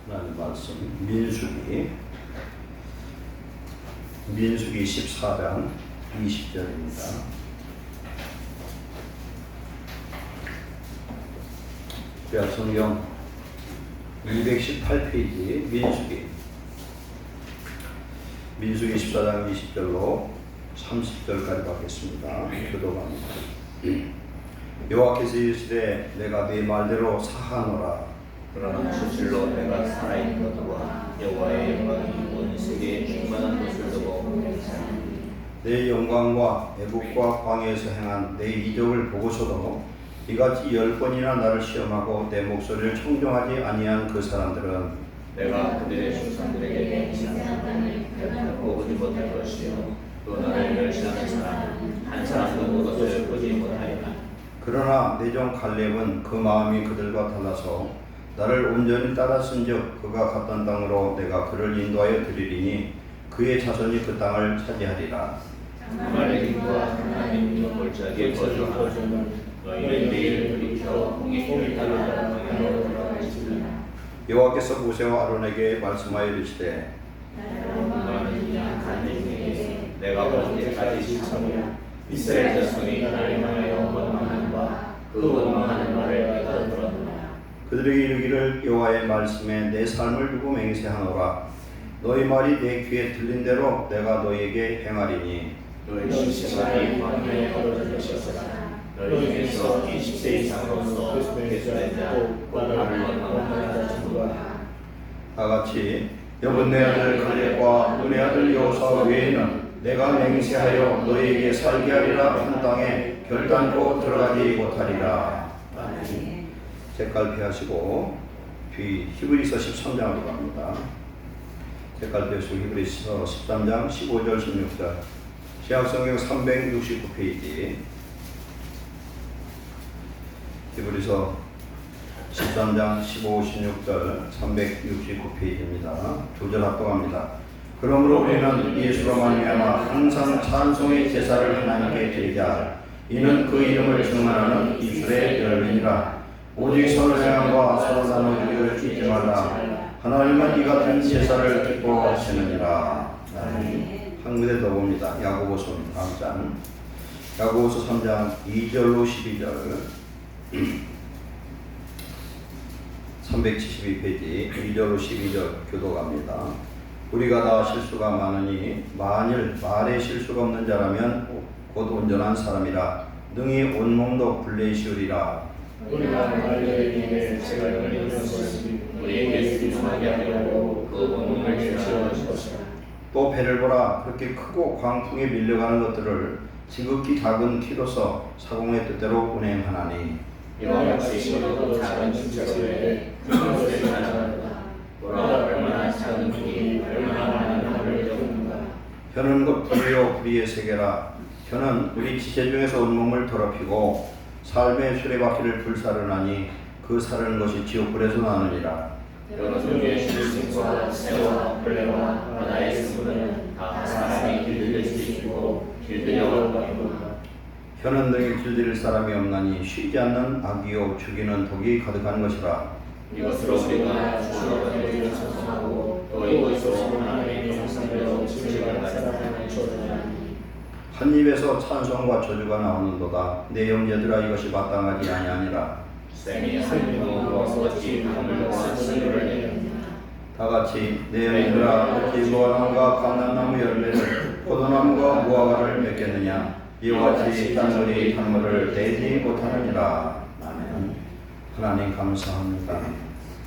라는 말씀, 민수기 14장 20절입니다. 구약성경 218페이지 민수기 14장 20절로 30절까지 받겠습니다. 교도관입니다. 여호와께서 이르시되 내가 네 말대로 사하노라. 그러나 실로 내가 살아있는 것과 여호와의 영광이 온 세계에 충만한 것을 두고 내 영광과 애국과 광야에서 행한 내 이적을 보고서도 이같이 10번이나 나를 시험하고 내 목소리를 청종하지 아니한 그 사람들은 내가 그들의 조상들에게 맹세한 땅을 결코 보지 못할 것이요 또 나를 멸시하는 사람 한 사람도 그것을 보지 못하리라. 그러나 내 종 갈렙은 그 마음이 그들과 달라서 나를 온전히 따랐은즉 그가 갔던 땅으로 내가 그를 인도하여 드리리니 그의 자손이 그 땅을 차지하리라. 아말렉인과 하나님의 골짜기에 거주하는 너희는 내일 돌이켜 홍해를 따라 광야로 돌아가시리라. 여호와께서 모세와 아론에게 말씀하여 이르시되 너는 약한 중에게 내가 볼 때까지 참으라. 이스라엘 자손이 나를 향하여 원망하는과 그 원망하는 말을 내가 들었노라. 그들에게 이르기를 여호와의 말씀에 내 삶을 두고 맹세하노라. 너희 말이 내 귀에 들린 대로 내가 너희에게 행하리니 너희 시체가 광야에 떨어질 것이라. 너희 중에서 20세 이상으로서 계수된 자곧 나를 원망하는 자 전부가 다같이 여분네 아들 갈렙과 눈의 아들 여호수아 외에는 내가 맹세하여 너희에게 살게 하리라 한 땅에 결단코 들어가지 못하리라. 색깔 피하시고 뒤 히브리서 13장으로 갑니다. 색깔 피하시고 히브리서 13장 15절 16절 신약성경 369페이지 히브리서 13장 15, 16절 369페이지입니다. 두 절 합독합니다. 그러므로 우리는 예수로 말미암아 항상 찬송의 제사를 하나님께 드리자. 이는 그 이름을 증언하는 입술의 열매니라. 오직 서로 행함과 서로 나누기를 잊지 말라. 하나님은 이 같은 제사를 기뻐하시느니라. 한 군데 더 봅니다. 야고보서 3장 야고보서 3장 2절로 12절 372페이지 1절로 12절 교도갑니다. 우리가 다 실수가 많으니 만일 말에 실수가 없는 자라면 곧 온전한 사람이라 능히 온몸도 불레시우리라. 우리가 말들에게 제가 열리는 것이 우리에게 순종하게 하려고 그 온몸을 지어주실 것이라. 또 배를 보라. 그렇게 크고 광풍에 밀려가는 것들을 지극히 작은 키로서 사공의 뜻대로 운행하나니 이와 같이 시로도 작은 축제에 큰 것을 가져간다. 보라 얼마나 작은 불이 얼마나 많은 나무를 태우는가. 혀는 곧 불이요 불의의 세계라. 혀는 우리 지체 중에서 온몸을 더럽히고 삶의 수레바퀴를 불사르나니 그 사르는 것이 지옥불에서 나느니라. 혀 중에 실승과 새와 벌레와 바다의 생물은 다 사람이 길들일 수 있고 길들여 버리고 혀는 능히 길들일 사람이 없나니 쉬지 않는 악이요 죽이는 독이 가득한 것이라. 이것으로 우리가 주로 받을 찬송하고 또 이것으로 하나님의 형상대로 진리가 나타나는 조주나니 한 입에서 찬송과 저주가 나오는도다. 내 형제들아 이것이 마땅하지 아니하니라. 쌤이 한 몸으로 어찌 가물과 순교를 내느냐. 다같이 내 형제들아 어찌 무화과나무가 감람나무 열매를 포도나무가 무화과를 맺겠느냐. 이와 같이 짠물이 단물을 내지 못하느니라. 아멘. 하나님 감사합니다.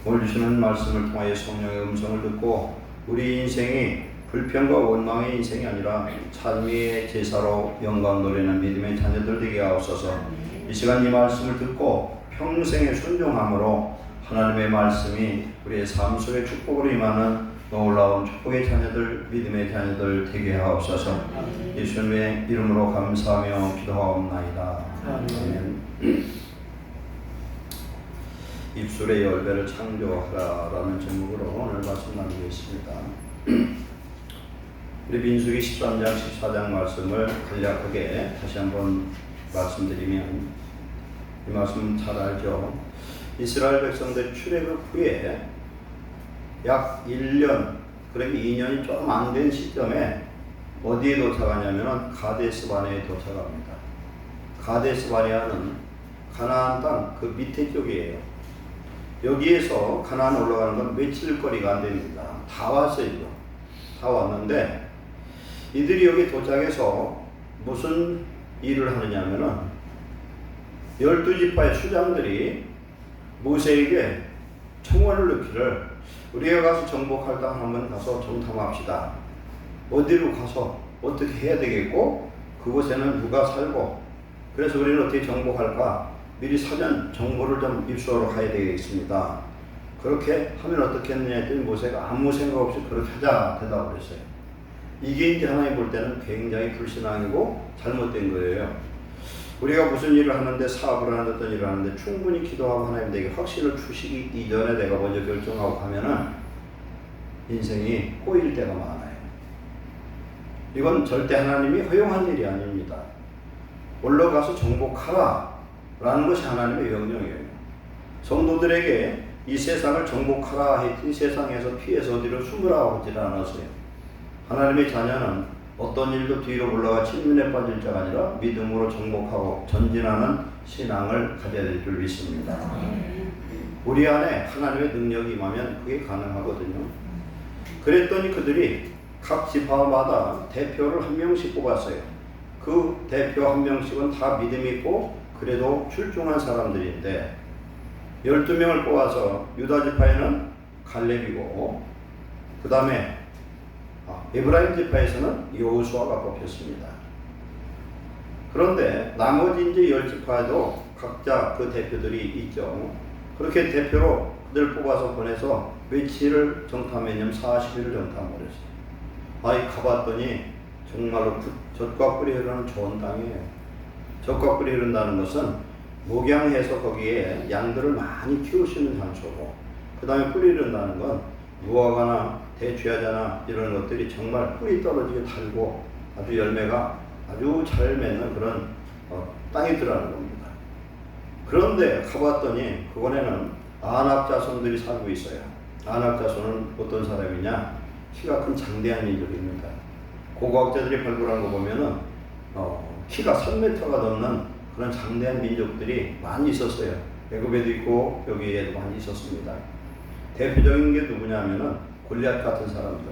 오늘 주시는 말씀을 통하여 성령의 음성을 듣고 우리 인생이 불평과 원망의 인생이 아니라 찬미의 제사로 영광 노래는 믿음의 자녀들 되게 하옵소서. 이 시간 이 말씀을 듣고 평생의 순종함으로 하나님의 말씀이 우리의 삶 속에 축복으로 임하는 놀라운 축복의 자녀들, 믿음의 자녀들 되게 하옵소서. 예수님의 이름으로 감사하며 기도하옵나이다. 아멘. 입술의 열매를 창조하라라는 제목으로 오늘 말씀 나누겠습니다. 우리 민수기 13장, 14장 말씀을 간략하게 다시 한번 말씀드리면 이 말씀 잘 알죠. 이스라엘 백성들 출애굽 후에 약 1년, 그러니까 2년이 조금 안 된 시점에 어디에 도착하냐면 가데스 바네에 도착합니다. 가데스 바네아는 가나안 땅 그 밑에 쪽이에요. 여기에서 가나안 올라가는 건 며칠 거리가 안 됩니다. 다 왔어요. 다 왔는데 이들이 여기 도착해서 무슨 일을 하느냐면은 12지파의 수장들이 모세에게 청원을 넣기를 우리가 가서 정복할 땅 한번 가서 정탐합시다. 어디로 가서 어떻게 해야 되겠고 그곳에는 누가 살고 그래서 우리는 어떻게 정복할까 미리 사전 정보를 좀 입수하러 가야 되겠습니다. 그렇게 하면 어떻겠느냐 했더니 모세가 아무 생각 없이 그렇게 하자 대답을 했어요. 이게 이제 하나님 볼 때는 굉장히 불신앙이고 잘못된 거예요. 우리가 무슨 일을 하는데 사업을 하는데 어떤 일을 하는데 충분히 기도하고 하나님 내게 확신을 주시기 이전에 내가 먼저 결정하고 가면은 인생이 꼬일 때가 많아요. 이건 절대 하나님이 허용한 일이 아닙니다. 올라가서 정복하라 라는 것이 하나님의 명령이에요. 성도들에게 이 세상을 정복하라 했더니 세상에서 피해서 어디로 숨으라 하지 않았어요. 하나님의 자녀는 어떤 일도 뒤로 물러가 침륜에 빠질 자가 아니라 믿음으로 정복하고 전진하는 신앙을 가져야 될 줄 믿습니다. 우리 안에 하나님의 능력이 임하면 그게 가능하거든요. 그랬더니 그들이 각 지파마다 대표를 한 명씩 뽑았어요. 그 대표 한 명씩은 다 믿음 있고 그래도 출중한 사람들인데 12명을 뽑아서 유다 지파에는 갈렙이고 그 다음에 에브라임 지파에서는 여호수아가 뽑혔습니다. 그런데 나머지 이제 10지파에도 각자 그 대표들이 있죠. 그렇게 대표로 그들 뽑아서 보내서 며칠을 정탐했냐면 40일을 정탐을 했어요. 아이 가봤더니 정말로 젖과 꿀이 흐르는 좋은 땅이에요. 젖과 꿀이 흐른다는 것은 목양해서 거기에 양들을 많이 키우시는 장소고 그 다음에 꿀이 흐른다는 건 무화과나 대추야자나 이런 것들이 정말 꿀이 떨어지게 달고 아주 열매가 아주 잘 맺는 그런 땅이더라는 겁니다. 그런데 가봤더니 그곳에는 아낙 자손들이 살고 있어요. 아낙 자손은 어떤 사람이냐? 키가 큰 장대한 민족입니다. 고고학자들이 발굴한 거 보면은 키가 3m가 넘는 그런 장대한 민족들이 많이 있었어요. 애굽에도 있고 여기에도 많이 있었습니다. 대표적인 게 누구냐면은 골리앗 같은 사람들,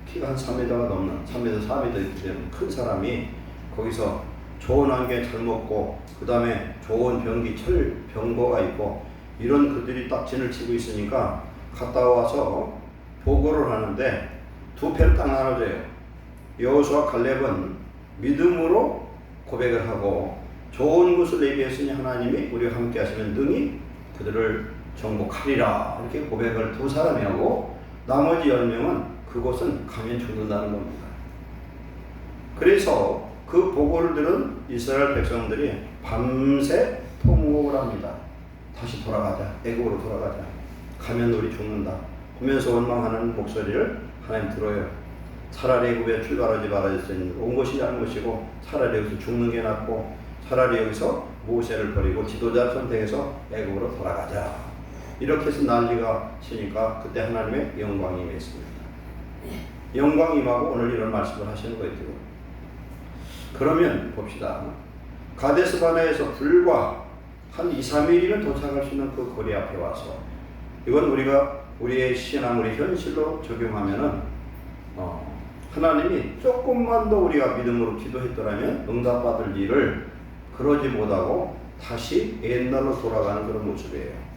키가 한 3m가 넘는 3m, 4m 되는 큰 사람이 거기서 좋은 환경에 잘 먹고 그 다음에 좋은 병기, 병거가 있고 이런 그들이 딱 진을 치고 있으니까 갔다 와서 보고를 하는데 두 패를 딱 나눠줘요. 여호수아 갈렙은 믿음으로 고백을 하고 좋은 것을 예비했으니 하나님이 우리와 함께 하시면 능히 그들을 정복하리라 이렇게 고백을 두 사람이 하고 나머지 10명은 그곳은 가면 죽는다는 겁니다. 그래서 그 보고를 들은 이스라엘 백성들이 밤새 통곡을 합니다. 다시 돌아가자. 애국으로 돌아가자. 가면 우리 죽는다. 하면서 원망하는 목소리를 하나님 들어요. 차라리 애국에 출발하지 말아줬으니 온 것이 잘못이고 차라리 여기서 죽는 게 낫고 차라리 여기서 모세를 버리고 지도자를 선택해서 애국으로 돌아가자. 이렇게 해서 난리가 치니까 그때 하나님의 영광이 임했습니다. 영광이 임하고 오늘 이런 말씀을 하시는 거예요. 그러면 봅시다. 가데스 바네아에서 불과 한 2, 3일이면 도착할 수 있는 그 거리 앞에 와서 이건 우리가 우리의 신앙, 우리 현실로 적용하면은 하나님이 조금만 더 우리가 믿음으로 기도했더라면 응답받을 일을 그러지 못하고 다시 옛날로 돌아가는 그런 모습이에요.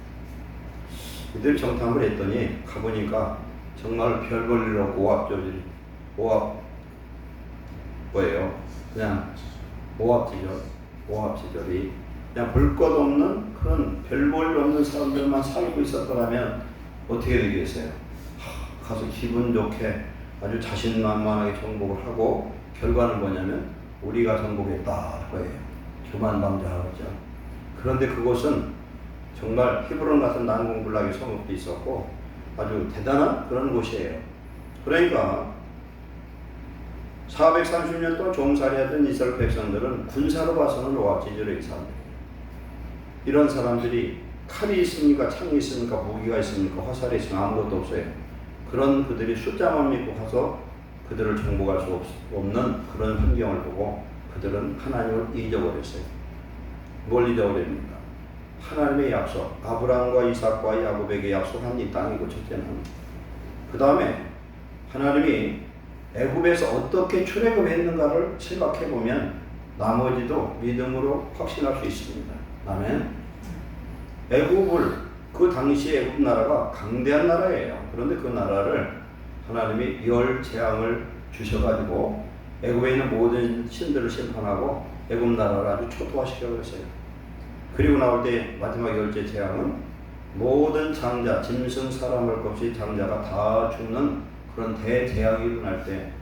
이들 정탐을 했더니 가보니까 정말 별 볼 일 없고 모압 뭐예요? 그냥 모압 지절이 그냥 볼 것 없는 그런 별 볼 일 없는 사람들만 살고 있었더라면 어떻게 되겠어요? 가서 기분 좋게 아주 자신만만하게 정복을 하고 결과는 뭐냐면 우리가 정복했다 할 거예요. 교만방자하죠. 그런데 그곳은 정말 히브론 같은 난공불락의 성읍도 있었고 아주 대단한 그런 곳이에요. 그러니까 430년 동안 종살이하던 이스라엘 백성들은 군사로 봐서는 모압지절의 사람들이에요. 이런 사람들이 칼이 있습니까? 창이 있습니까? 무기가 있습니까? 화살이 있으면 아무것도 없어요. 그런 그들이 숫자만 믿고 가서 그들을 정복할 수 없는 그런 환경을 보고 그들은 하나님을 잊어버렸어요. 뭘 잊어버립니까? 하나님의 약속, 아브라함과 이삭과 야곱에게 약속한 이 땅이고 첫째는. 그 다음에 하나님이 애굽에서 어떻게 출애굽했는가를 생각해 보면 나머지도 믿음으로 확신할 수 있습니다. 아멘. 애굽을 그 당시 애굽 나라가 강대한 나라예요. 그런데 그 나라를 하나님이 열 재앙을 주셔가지고 애굽에 있는 모든 신들을 심판하고 애굽 나라를 아주 초토화시켜 버렸어요. 그리고 나올 때 마지막 열째 재앙은 모든 장자, 짐승, 사람을 것 없이 장자가 다 죽는 그런 대재앙이 일어날 때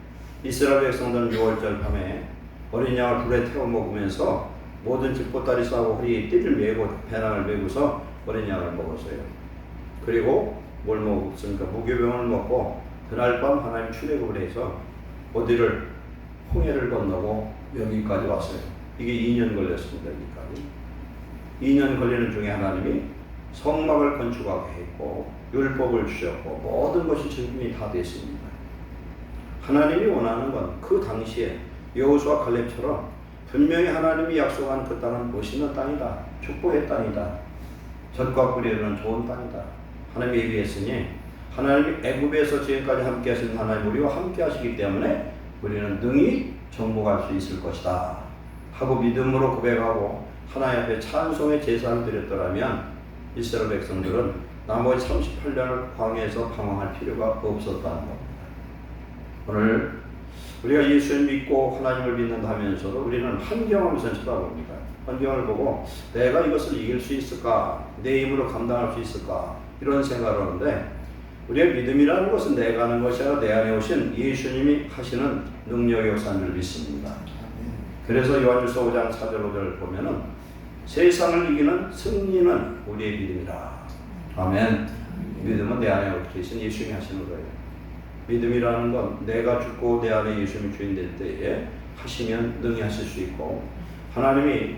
이스라엘 백성들은 6월절 밤에 어린 양을 불에 태워 먹으면서 모든 집보따리 싸고 허리에 띠를 메고 배낭을 메고서 어린 양을 먹었어요. 그리고 뭘 먹었습니까? 무교병을 먹고 그날 밤 하나님 출애굽을 해서 어디를 홍해를 건너고 여기까지 왔어요. 이게 2년 걸렸습니다. 여기까지. 2년 걸리는 중에 하나님이 성막을 건축하게 했고 율법을 주셨고 모든 것이 준비 다 됐습니다. 하나님이 원하는 건 그 당시에 여호수아 갈렙처럼 분명히 하나님이 약속한 그 땅은 멋있는 땅이다. 축복의 땅이다. 젖과 꿀이 흐르는 좋은 땅이다. 하나님이 얘기했으니 하나님이 애굽에서 지금까지 함께 하신 하나님 우리와 함께 하시기 때문에 우리는 능히 정복할 수 있을 것이다 하고 믿음으로 고백하고 하나님 앞에 찬송의 제사를 드렸더라면 이스라엘 백성들은 나머지 38년을 광야에서 방황할 필요가 없었다는 겁니다. 오늘 우리가 예수를 믿고 하나님을 믿는다 하면서도 우리는 환경을 우선 쳐다봅니다. 환경을 보고 내가 이것을 이길 수 있을까? 내 힘으로 감당할 수 있을까? 이런 생각을 하는데 우리의 믿음이라는 것은 내가 하는 것이 아니라 내 안에 오신 예수님이 하시는 능력의 역사인 줄 믿습니다. 그래서 요한일서 5장 4절 5절을 보면은 세상을 이기는 승리는 우리의 믿음이라. 아멘. 믿음은 내 안에 계신 예수님이 하시는 거예요. 믿음이라는 건 내가 죽고 내 안에 예수님이 주인 될 때에 하시면 능히 하실 수 있고 하나님이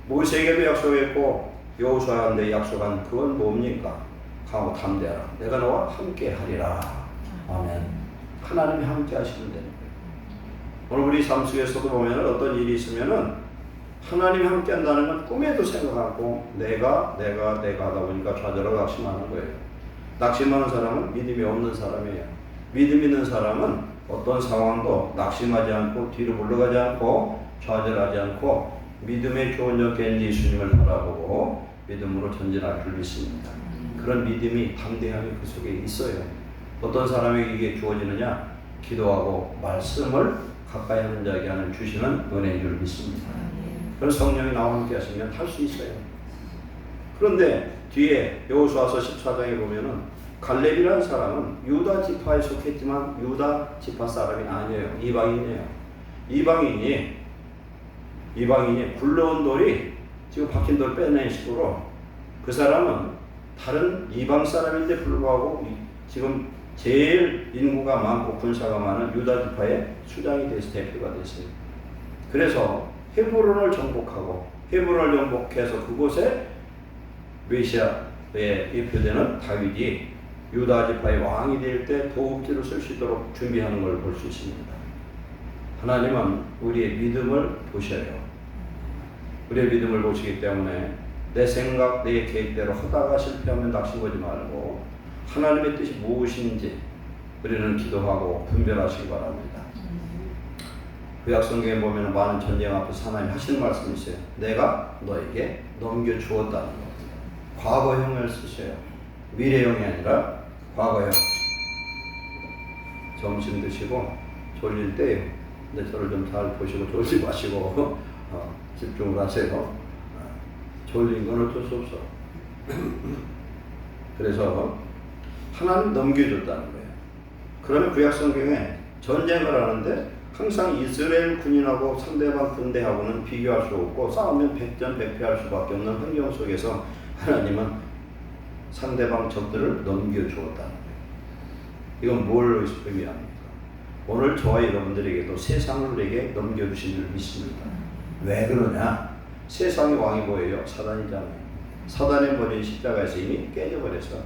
모세에게도 약속했고 여호수아한테 약속한 그건 뭡니까? 강하고 담대하라. 내가 너와 함께 하리라. 아멘. 하나님이 함께 하시면 되는 거예요. 오늘 우리 삶 속에서도 보면 어떤 일이 있으면은 하나님이 함께 한다는 건 꿈에도 생각하고 내가 하다 보니까 좌절하고 낙심하는 거예요. 낙심하는 사람은 믿음이 없는 사람이에요. 믿음 있는 사람은 어떤 상황도 낙심하지 않고 뒤로 물러가지 않고 좌절하지 않고 믿음의 좋은 역인 예수님을 바라보고 믿음으로 전진할 줄 믿습니다. 그런 믿음이 담대함이 그 속에 있어요. 어떤 사람에게 이게 주어지느냐? 기도하고 말씀을 가까이 하는 자에게 하는 주시는 은혜인 줄 믿습니다. 그런 성령이 나와 함께 하시면 할 수 있어요. 그런데 뒤에 여호수아서 14장에 보면은 갈렙이라는 사람은 유다 지파에 속했지만 유다 지파 사람이 아니에요. 이방인이에요. 이방인이 굴러온 돌이 지금 박힌 돌 빼낸 식으로 그 사람은 다른 이방 사람인데 불구하고 지금 제일 인구가 많고 군사가 많은 유다 지파의 수장이 돼서 대표가 됐어요. 그래서 헤브론을 정복하고 헤브론을 정복해서 그곳에 메시아에 대표되는 다윗이 유다 지파의 왕이 될 때 도읍지를 쓸 수 있도록 준비하는 걸 볼 수 있습니다. 하나님은 우리의 믿음을 보셔요. 우리의 믿음을 보시기 때문에 내 생각, 내 계획대로 하다가 실패하면 낙심하지 말고 하나님의 뜻이 무엇인지 우리는 기도하고 분별하시기 바랍니다. 구약성경에 보면 많은 전쟁 앞에서 하나님 하시는 말씀이 있어요. 내가 너에게 넘겨주었다는 겁니다. 과거형을 쓰셔요. 미래형이 아니라 과거형. 점심 드시고 졸릴 때요. 근데 저를 좀 잘 보시고 졸지 마시고 집중을 하세요. 졸린 건 어쩔 수 없어. 그래서 하나님 넘겨줬다는 거예요. 그러면 구약성경에 전쟁을 하는데 항상 이스라엘 군인하고 상대방 군대하고는 비교할 수 없고 싸우면 백전백패할 수밖에 없는 환경 속에서 하나님은 상대방 적들을 넘겨주었다는 거예요. 이건 뭘 의미합니까? 오늘 저와 여러분들에게도 세상을 우리에게 넘겨주신 줄 믿습니다. 왜 그러냐? 세상의 왕이 뭐예요? 사단이잖아요. 사단의 버린 십자가에서 이미 깨져버려서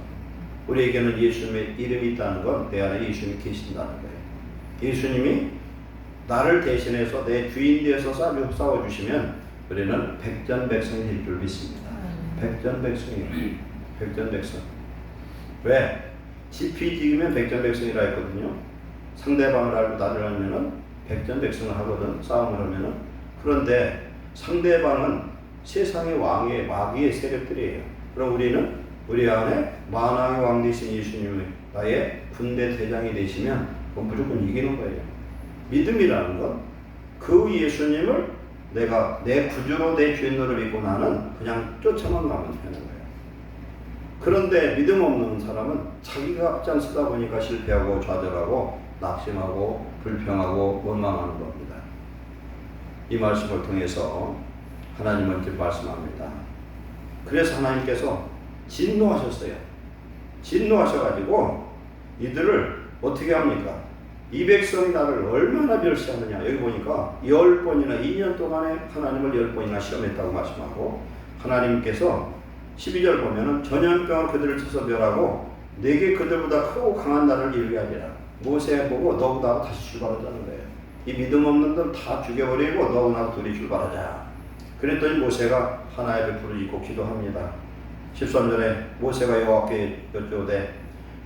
우리에게는 예수님의 이름이 있다는 건 내 안에 예수님이 계신다는 거예요. 예수님이 나를 대신해서 내 주인 되어서 싸워주시면 우리는 백전백승일 줄 믿습니다. 백전백승이에요. 백전백승. 왜? 지피지기면 백전백승이라 했거든요. 상대방을 알고 나를 알면은 백전백승을 하거든. 싸움을 하면은. 그런데 상대방은 세상의 왕의 마귀의 세력들이에요. 그럼 우리는 우리 안에 만왕의 왕 되신 예수님이 나의 군대 대장이 되시면 그건 무조건 이기는 거예요. 믿음이라는 건 그 예수님을 내가 내 구주로 내 주인으로 믿고 나는 그냥 쫓아만 가면 되는 거예요. 그런데 믿음 없는 사람은 자기가 앞장서다 보니까 실패하고 좌절하고 낙심하고 불평하고 원망하는 겁니다. 이 말씀을 통해서 하나님은 이렇게 말씀합니다. 그래서 하나님께서 진노하셨어요. 진노하셔가지고 이들을 어떻게 합니까? 이 백성이 나를 얼마나 멸시하느냐. 여기 보니까 10번이나 2년 동안에 하나님을 10번이나 시험했다고 말씀하고, 하나님께서 12절 보면은 전염병을 그들을 쳐서 멸하고 내게 그들보다 크고 강한 나를 이루게 하리라. 모세 보고 너보다 다시 출발하자는 거예요. 이 믿음 없는 들 다 죽여버리고 너하고 나하고 둘이 출발하자. 그랬더니 모세가 하나의 벽불을 입고 기도합니다. 13절에 모세가 여호와께 여쭈되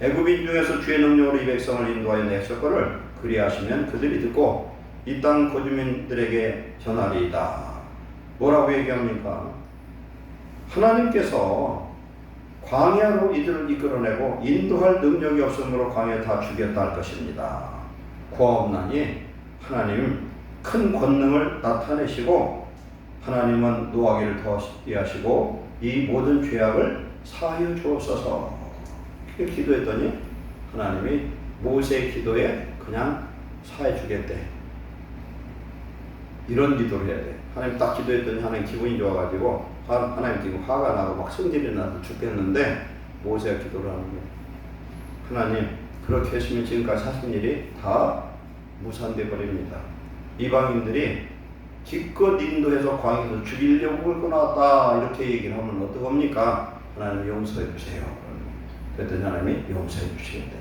애굽인 중에서 주의 능력으로 이 백성을 인도하여 내셨거를 그리하시면 그들이 듣고 이 땅 거주민들에게 전하리이다. 뭐라고 얘기합니까? 하나님께서 광야로 이들을 이끌어내고 인도할 능력이 없으므로 광야에 다 죽였다 할 것입니다. 구하옵나니 하나님 큰 권능을 나타내시고 하나님은 노하기를 더하게 하시고 이 모든 죄악을 사하여 주옵소서. 이렇게 기도했더니 하나님이 모세의 기도에 그냥 사해 주겠대. 이런 기도를 해야 돼. 하나님 딱 기도했더니 하나님 기분이 좋아가지고 하나님 지금 화가 나고 막 성질이 나서 죽겠는데 모세가 기도를 하는 거예요. 하나님 그렇게 했으면 지금까지 하신 일이 다 무산돼 버립니다. 이방인들이 기껏 인도해서 광야에서 죽이려고 끌고 나왔다 이렇게 얘기를 하면 어떡합니까? 하나님 용서해 주세요. 그랬더니 하나님이 용서해 주시겠대.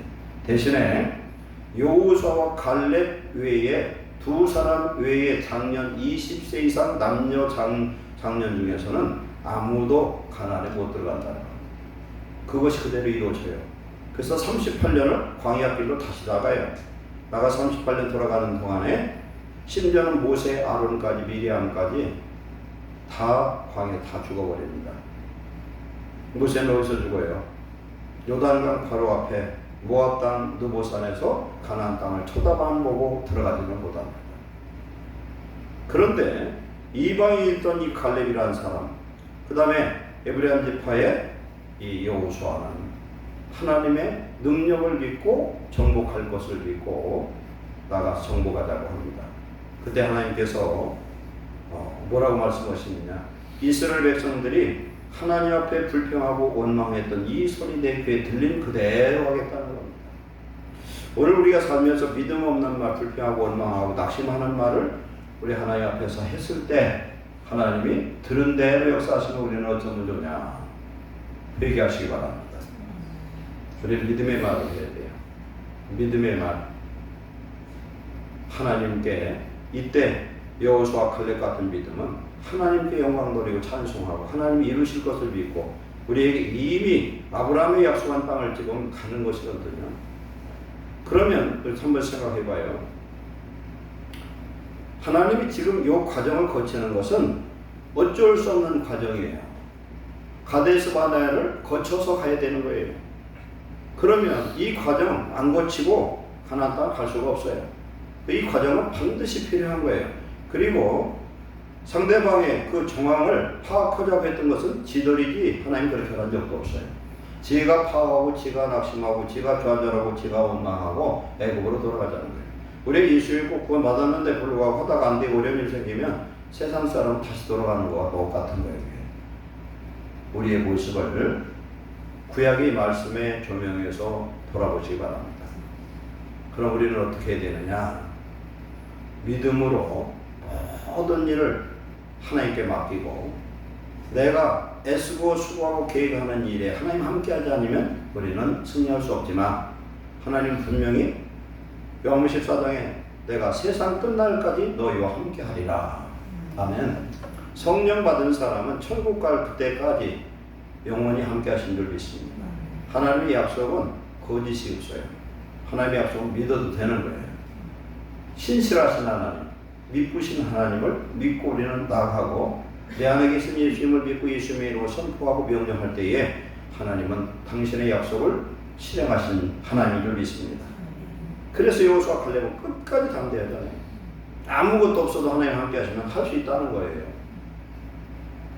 대신에 여호수아와 갈렙 외에 두 사람 외에 장년 20세 이상 남녀 장년 중에서는 아무도 가나안에 못 들어간다는 겁니다. 그것이 그대로 이루어져요. 그래서 38년을 광야 길로 다시 나가요. 나가 38년 돌아가는 동안에 심지어는 모세, 아론까지 미리암까지 다 광야에 다 죽어버립니다. 모세는 어디서 죽어요? 요단강 바로 앞에 모압 땅 느보산에서 가나안 땅을 쳐다만 보고 들어가지는 못합니다. 그런데 이방에 있던 이 갈렙이라는 사람, 그 다음에 에브라임 지파의 이 여호수아는 하나님의 능력을 믿고 정복할 것을 믿고 나가서 정복하자고 합니다. 그때 하나님께서 뭐라고 말씀하시느냐? 이스라엘 백성들이 하나님 앞에 불평하고 원망했던 이 소리 내 귀에 들린 그대로 하겠다는 겁니다. 오늘 우리가 살면서 믿음 없는 말, 불평하고 원망하고 낙심하는 말을 우리 하나님 앞에서 했을 때 하나님이 들은 대로 역사하시면 우리는 어쩌면 좋냐? 회개하시기 바랍니다. 우리는 믿음의 말을 해야 돼요. 믿음의 말. 하나님께 이때 여호수아 칼렙 같은 믿음은 하나님께 영광 돌리고 찬송하고 하나님이 이루실 것을 믿고 우리에게 이미 아브라함의 약속한 땅을 지금 가는 것이거든요. 그러면 한번 생각해봐요. 하나님이 지금 이 과정을 거치는 것은 어쩔 수 없는 과정이에요. 가데스 바네아를 거쳐서 가야 되는 거예요. 그러면 이 과정 안 거치고 가나안 땅을 갈 수가 없어요. 이 과정은 반드시 필요한 거예요. 그리고 상대방의 그 정황을 파악하자고 했던 것은 지들이지 하나님 그렇게 한 적도 없어요. 지가 파악하고 지가 낙심하고 지가 좌절하고 지가 원망하고 애국으로 돌아가자는 거예요. 우리 예수를 꼭 구원 받았는데 불구하고 하다가 안 되고 어려운 일 생기면 세상 사람 다시 돌아가는 거와 똑같은 거예요. 우리의 모습을 구약의 말씀에 조명해서 돌아보시기 바랍니다. 그럼 우리는 어떻게 해야 되느냐? 믿음으로 모든 일을 하나님께 맡기고 내가 애쓰고 수고하고 계획하는 일에 하나님 함께하지 않으면 우리는 승리할 수 없지만 하나님 분명히 요한 14장에 내가 세상 끝날까지 너희와 함께하리라. 아멘. 성령 받은 사람은 천국 갈 그때까지 영원히 함께하신 줄 믿습니다. 하나님의 약속은 거짓이 없어요. 하나님의 약속은 믿어도 되는 거예요. 신실하신 하나님, 믿으신 하나님을 믿고 우리는 나아가고 내 안에 계신 예수님을 믿고 예수님의 이름으로 선포하고 명령할 때에 하나님은 당신의 약속을 실행하신 하나님인 줄 믿습니다. 그래서 여호수아 칼렙은 끝까지 담대하잖아요. 아무것도 없어도 하나님 함께 하시면 할 수 있다는 거예요.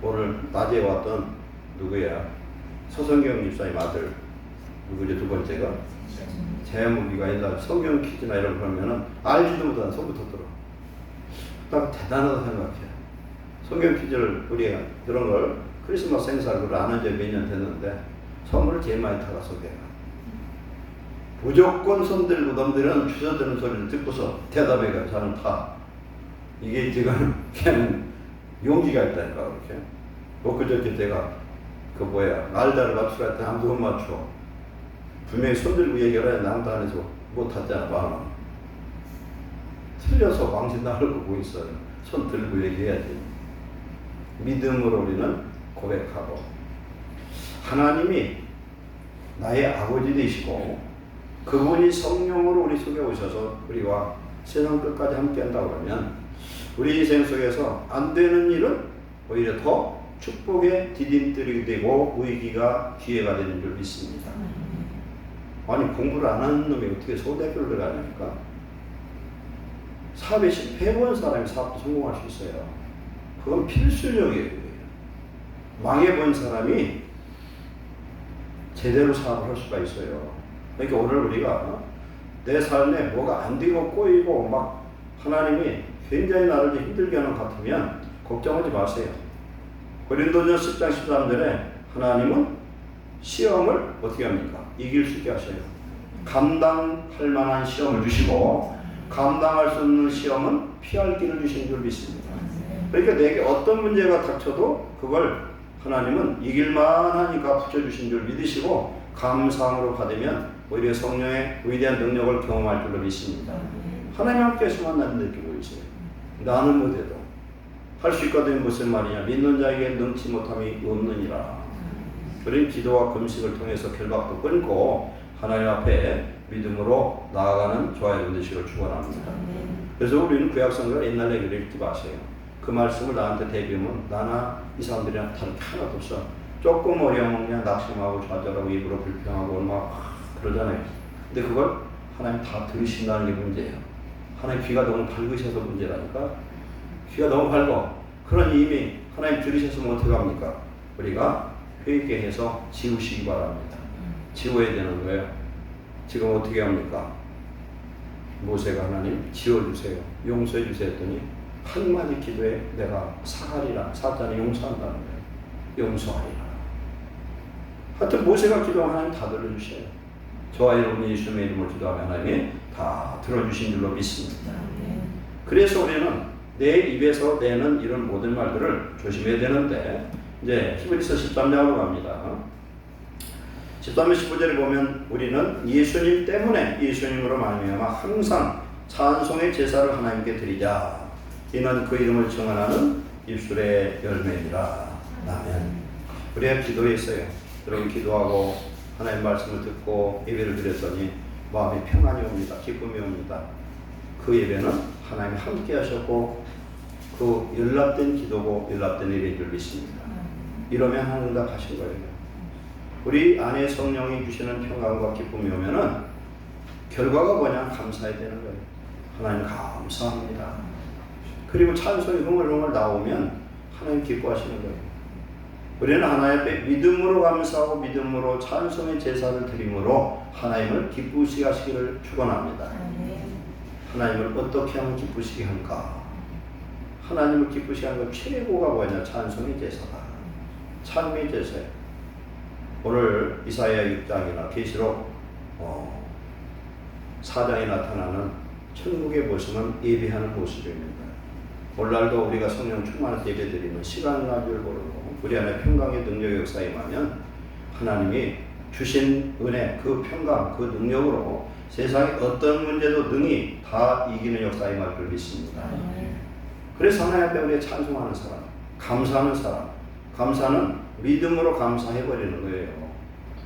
오늘 낮에 왔던 누구야? 서성경 집사님 아들 누구죠? 두 번째가 제무기가 옛날 성경 퀴즈나 이런 거 하면은 알지도 못하는 손부터 들어. 딱 대단하다 생각해요. 성경 퀴즈를 우리가 그런 걸 크리스마스 행사를 그걸 안 한 지 몇 년 됐는데 선물을 제일 많이 타갔어 걔가. 무조건 손 들고 넘들은 주저드는 소리를 듣고서 대답해가 저는 타. 이게 지금 그냥 용기가 있다니까 그렇게. 그저께 제가 그 뭐야 날짜를 맞추라 했더니 아무도 못 맞춰. 분명히 손 들고 얘기를 해. 남도 안 해서 못 탔잖아 봐. 틀려서 왕신 나올 거 뭐 있어요. 손 들고 얘기해야지. 믿음으로 우리는 고백하고 하나님이 나의 아버지 되시고 그분이 성령으로 우리 속에 오셔서 우리와 세상 끝까지 함께 한다고 하면 우리 인생 속에서 안 되는 일은 오히려 더 축복의 디딤돌이 되고 위기가 기회가 되는 줄 믿습니다. 아니 공부를 안 하는 놈이 어떻게 서울대학교를 들어가냐니까. 사업에 실패해본 사람이 사업도 성공할 수 있어요. 그건 필수적이에요. 망해본 사람이 제대로 사업을 할 수가 있어요. 그러니까 오늘 우리가 내 삶에 뭐가 안 되고 꼬이고 막 하나님이 굉장히 나를 힘들게 하는 것 같으면 걱정하지 마세요. 고린도전서 10장 13절에 하나님은 시험을 어떻게 합니까? 이길 수 있게 하셔요. 감당할 만한 시험을 주시고 감당할 수 없는 시험은 피할 길을 주신 줄 믿습니다. 그러니까 내게 어떤 문제가 닥쳐도 그걸 하나님은 이길 만하니까 붙여주신 줄 믿으시고 감사함으로 받으면 오히려 성령의 위대한 능력을 경험할 줄로 믿습니다. 하나님 함께 하시면 나는 느끼고 있어요. 나는 못해도 할 수 있거든. 무슨 말이냐? 믿는 자에게 능치 못함이 없느니라. 그런 기도와 금식을 통해서 결박도 끊고 하나님 앞에 믿음으로 나아가는 저와 여러분 되시기를 축원합니다. 그래서 우리는 구약성경을 옛날 얘기를 읽지 마세요. 그 말씀을 나한테 대비하면 나나 이 사람들이랑 다를 게 하나도 없어. 조금 어려우면 그냥 낙심하고 좌절하고 입으로 불평하고 막 그러잖아요. 근데 그걸 하나님 다 들으신다는 게 문제예요. 하나님 귀가 너무 밝으셔서 문제라니까. 귀가 너무 밝아. 그런 이미 하나님 들으셨으면 어떻게 합니까? 우리가 회개해서 지우시기 바랍니다. 지워야 되는 거예요. 지금 어떻게 합니까? 모세가 하나님 지워주세요. 용서해주세요 했더니 한마디 기도에 내가 사하리라. 사자는 용서한다는 거예요. 용서하리라. 하여튼 모세가 기도하면 하나님 다 들어주셔요. 저와 여러분이 예수님의 이름으로 기도하면 하나님이 다 들어주신 줄로 믿습니다. 그래서 우리는 내 입에서 내는 이런 모든 말들을 조심해야 되는데 이제 히브리서 13장으로 갑니다. 13절 19절에 보면 우리는 예수님 때문에 예수님으로 말미암아 항상 찬송의 제사를 하나님께 드리자. 이는 그 이름을 청하는 입술의 열매니라. 아멘. 우리가 기도했어요. 여러분 기도하고 하나님 말씀을 듣고 예배를 드렸더니 마음에 평안이 옵니다. 기쁨이 옵니다. 그 예배는 하나님이 함께 하셨고 그 연락된 기도고 연락된 일인 줄 믿습니다. 이러면 하나님 응답하신 거예요. 우리 안에 성령이 주시는 평안과 기쁨이 오면은 결과가 뭐냐? 감사해야 되는 거예요. 하나님 감사합니다. 그리고 찬송이 흥얼흥얼 나오면 하나님 기뻐하시는 거예요. 우리는 하나님 앞에 믿음으로 감사하고 믿음으로 찬송의 제사를 드림으로 하나님을 기쁘시게 하시기를 축원합니다. 하나님을 어떻게 하면 기쁘시게 할까? 하나님을 기쁘시게 하는 것 최고가 뭐냐? 찬송의 제사다. 찬미의 제사예요. 오늘 이사야 6장이나 계시록 4장에 나타나는 천국의 모습은 예배하는 모습입니다. 오늘날도 우리가 성령 충만해서 예배드리는 시간과 줄 모르고 우리 안에 평강의 능력의 역사에 임하면 하나님이 주신 은혜, 그 평강, 그 능력으로 세상의 어떤 문제도 능히 다 이기는 역사에 임할 줄 믿습니다. 그래서 하나님 앞에 우리가 찬송하는 사람, 감사하는 사람, 감사는 믿음으로 감사해버리는 거예요.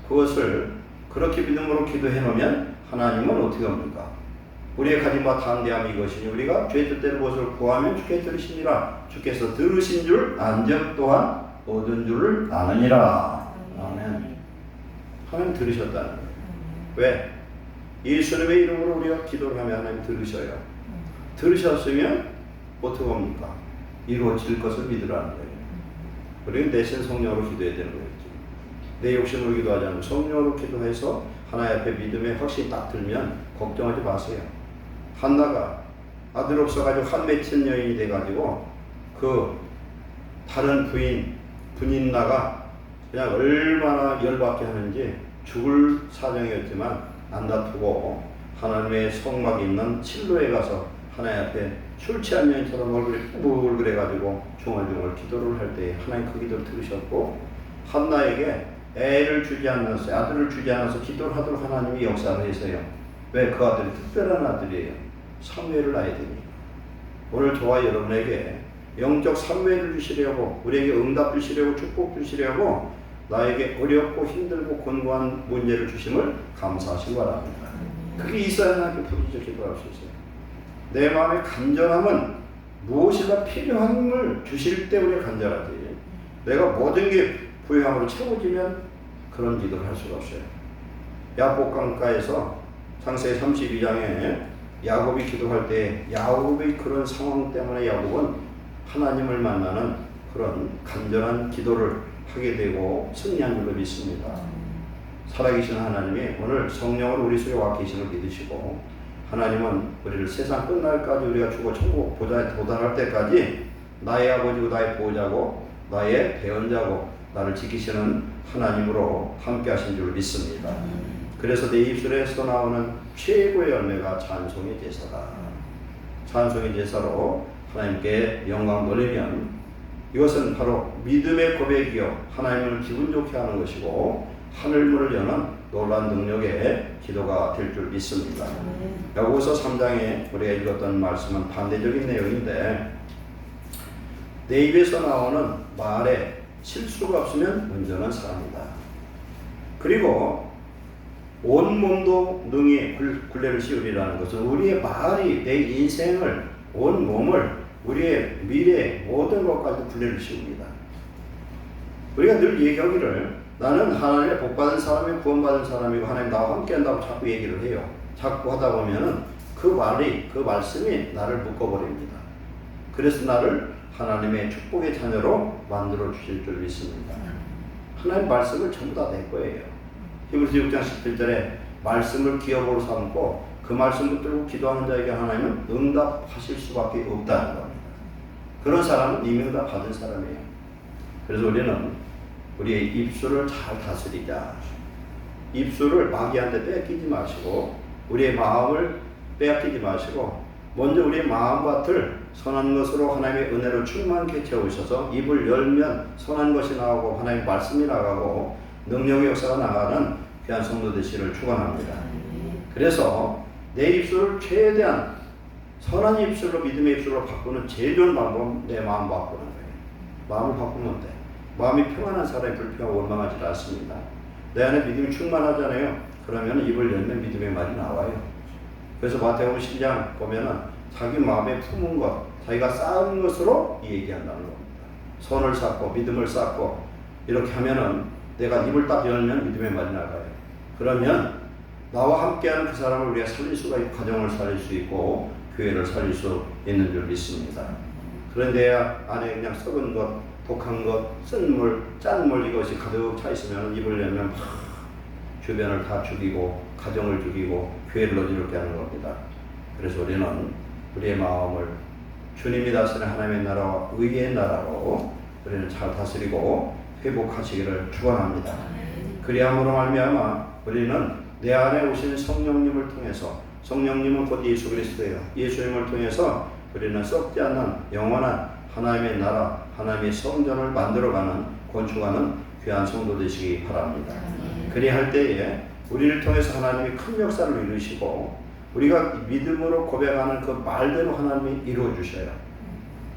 그것을 그렇게 믿음으로 기도해 놓으면 하나님은 어떻게 합니까? 우리의 가진 바 담대함이 이것이니 우리가 죄 뜻대로 무엇을 구하면 주께 들으시니라. 주께서 들으신 줄 안적 또한 얻은 줄을 아느니라. 아멘. 하나님 들으셨다는 거예요. 왜? 예수님의 이름으로 우리가 기도를 하면 하나님 들으셔요. 들으셨으면 어떻게 합니까? 이루어질 것을 믿으라는 거예요. 우리는 대신 성령으로 기도해야 되는 거겠죠. 내 욕심으로 기도하지 않고 성령으로 기도해서 하나님 앞에 믿음의 확신이 딱 들면 걱정하지 마세요. 한나가 아들 없어가지고 한 맺힌 여인이 돼가지고 그 다른 분인나가 그냥 얼마나 열받게 하는지 죽을 사정이었지만 안 다투고 하나님의 성막이 있는 실로에 가서 하나님 앞에 술 취한 여인처럼 얼굴이 뿌글뿌글해가지고 중얼중얼 기도를 할 때 하나님 그 기도를 들으셨고 한나에게 애를 주지 않아서 아들을 주지 않아서 기도를 하도록 하나님이 역사를 해서요. 왜? 그 아들이 특별한 아들이에요. 사무엘을 낳아야 됩니다. 오늘 저와 여러분에게 영적 사무엘을 주시려고 우리에게 응답 주시려고 축복 주시려고 나에게 어렵고 힘들고 곤고한 문제를 주심을 감사하시기 바랍니다. 그게 있어야 하나님께 부르짖어 기도할 수 있어요. 내 마음의 간절함은 무엇이가 필요함을 주실 때 우리가 간절하지. 내가 모든 게 부유함으로 채워지면 그런 기도를 할 수가 없어요. 야곱 강가에서 창세기 32장에 야곱이 기도할 때 야곱의 그런 상황 때문에 야곱은 하나님을 만나는 그런 간절한 기도를 하게 되고 승리한 줄로 믿습니다. 살아계신 하나님이 오늘 성령으로 우리 속에 와 계심을 믿으시고 하나님은 우리를 세상 끝날까지 우리가 죽어 천국 도달할 때까지 나의 아버지고 나의 보호자고 나의 대언자고 나를 지키시는 하나님으로 함께 하신 줄 믿습니다. 그래서 내 입술에서 나오는 최고의 열매가 찬송의 제사다. 찬송의 제사로 하나님께 영광 돌리면 이것은 바로 믿음의 고백이요 하나님을 기분 좋게 하는 것이고 하늘문을 여는 놀라운 능력의 기도가 될 줄 믿습니다. 야고보서 3장에 우리가 읽었던 말씀은 반대적인 내용인데 내 입에서 나오는 말에 실수가 없으면 온전한 사람이다. 그리고 온 몸도 능히 굴레를 씌우리라는 것은 우리의 말이 내 인생을 온 몸을 우리의 미래 모든 것까지 굴레를 씌웁니다. 우리가 늘 얘기하기를 나는 하나님의 복받은 사람이고 구원받은 사람이고 하나님 나와 함께한다고 자꾸 얘기를 해요. 자꾸 하다 보면은 그 말이 그 말씀이 나를 묶어버립니다. 그래서 나를 하나님의 축복의 자녀로 만들어 주실 줄 믿습니다. 하나님 말씀을 전부 다 내 거예요. 히브리서 6장 17절에 말씀을 기업으로 삼고 그 말씀 붙들고 기도하는 자에게 하나님은 응답하실 수밖에 없다는 겁니다. 그런 사람은 이미 응답 받은 사람이에요. 그래서 우리는 우리의 입술을 잘 다스리자. 입술을 마귀한테 뺏기지 마시고 우리의 마음을 빼앗기지 마시고 먼저 우리의 마음밭을 선한 것으로 하나님의 은혜로 충만케 채우셔서 입을 열면 선한 것이 나오고 하나님의 말씀이 나가고 능력의 역사가 나가는 귀한 성도 되시기를 축원합니다. 그래서 내 입술을 최대한 선한 입술로 믿음의 입술로 바꾸는 제일 좋은 방법은 내 마음 바꾸는 거예요. 마음을 바꾸면 돼. 마음이 평안한 사람이 불평하고 원망하지 않습니다. 내 안에 믿음이 충만하잖아요. 그러면 입을 열면 믿음의 말이 나와요. 그래서 마태복음 10장 보면은 자기 마음에 품은 것, 자기가 쌓은 것으로 얘기한다는 겁니다. 선을 쌓고 믿음을 쌓고 이렇게 하면은 내가 입을 딱 열면 믿음의 말이 나가요. 그러면 나와 함께하는 그 사람을 우리가 살릴 수가 있고 가정을 살릴 수 있고 교회를 살릴 수 있는 줄 믿습니다. 그런데 안에 그냥 썩은 것, 독한 것, 쓴 물, 짠 물 이것이 가득 차 있으면 입을 열면 주변을 다 죽이고 가정을 죽이고 교회를 어지럽게 하는 겁니다. 그래서 우리는 우리의 마음을 주님이 다스리는 하나님의 나라와 의의 나라로 우리는 잘 다스리고 회복하시기를 축원합니다. 그리함으로 말미암아 우리는 내 안에 오신 성령님을 통해서 성령님은 곧 예수 그리스도예요. 예수님을 통해서 우리는 썩지 않는 영원한 하나님의 나라, 하나님의 성전을 만들어가는 건축하는 귀한 성도 되시기 바랍니다. 그리할 때에 우리를 통해서 하나님이 큰 역사를 이루시고 우리가 믿음으로 고백하는 그 말대로 하나님이 이루어 주셔요.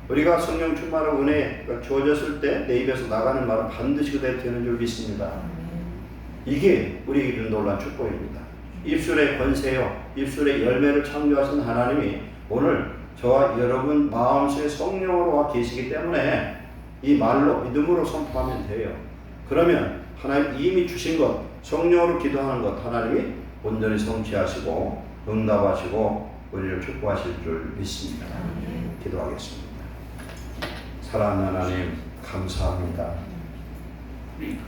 우리가 성령 충만하고 은혜가 주어졌을 때 내 입에서 나가는 말은 반드시 그대로 되는 줄 믿습니다. 이게 우리에게 놀라운 축복입니다. 입술의 권세요, 입술의 열매를 창조하신 하나님이 오늘 저와 여러분 마음속에 성령으로 와 계시기 때문에 이 말로 믿음으로 선포하면 돼요. 그러면 하나님 이미 주신 것, 성령으로 기도하는 것 하나님이 온전히 성취하시고 응답하시고 우리를 축복하실 줄 믿습니다. 기도하겠습니다. 사랑하는 하나님 감사합니다.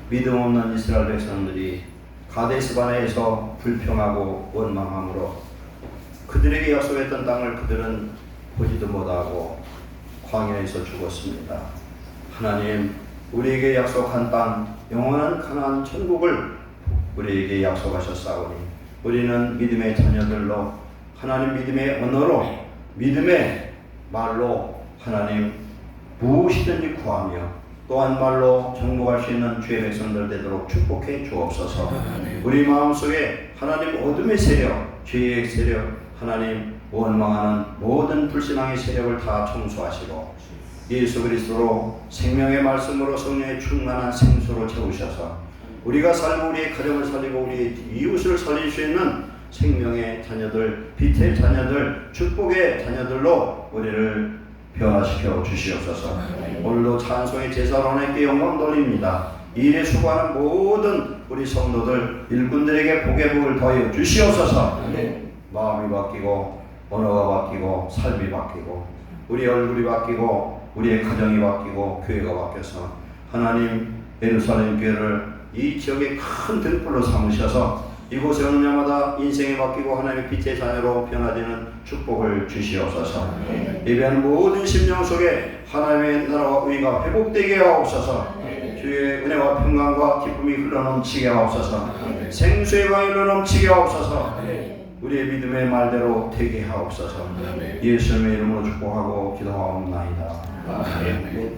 믿음 없는 이스라엘 백성들이 가데스 바네에서 불평하고 원망함으로 그들에게 약속했던 땅을 그들은 보지도 못하고 광야에서 죽었습니다. 하나님 우리에게 약속한 땅 영원한 가나안 천국을 우리에게 약속하셨사오니 우리는 믿음의 자녀들로 하나님 믿음의 언어로 믿음의 말로 하나님 무엇이든지 구하며 또한 말로 정복할 수 있는 주의 백성들 되도록 축복해 주옵소서. 우리 마음속에 하나님 어둠의 세력, 죄의 세력, 하나님 원망하는 모든 불신앙의 세력을 다 청소하시고 예수 그리스도로 생명의 말씀으로 성령의 충만한 생수로 채우셔서 우리가 살고 우리의 가정을 살리고 우리의 이웃을 살릴 수 있는 생명의 자녀들, 빛의 자녀들, 축복의 자녀들로 우리를 변화시켜 주시옵소서. 오늘도 찬송의 제사로 하나님께 영광 돌립니다. 이 일에 수고하는 모든 우리 성도들 일꾼들에게 복의 복을 더해 주시옵소서. 마음이 바뀌고 언어가 바뀌고 삶이 바뀌고 우리 얼굴이 바뀌고 우리의 가정이 바뀌고 교회가 바뀌어서 하나님 예루살렘 교회를 이 지역의 큰 등불로 삼으셔서 이곳에 오는 자마다 인생이 바뀌고 하나님의 빛의 자녀로 변화되는 축복을 주시옵소서. 예배하는 모든 심령 속에 하나님의 나라와 의가 회복되게 하옵소서. 주의 은혜와 평강과 기쁨이 흘러넘치게 하옵소서. 생수의 강이 흘러넘치게 하옵소서. 우리의 믿음의 말대로 되게 하옵소서. 예수님의 이름으로 축복하고 기도하옵나이다. 아멘.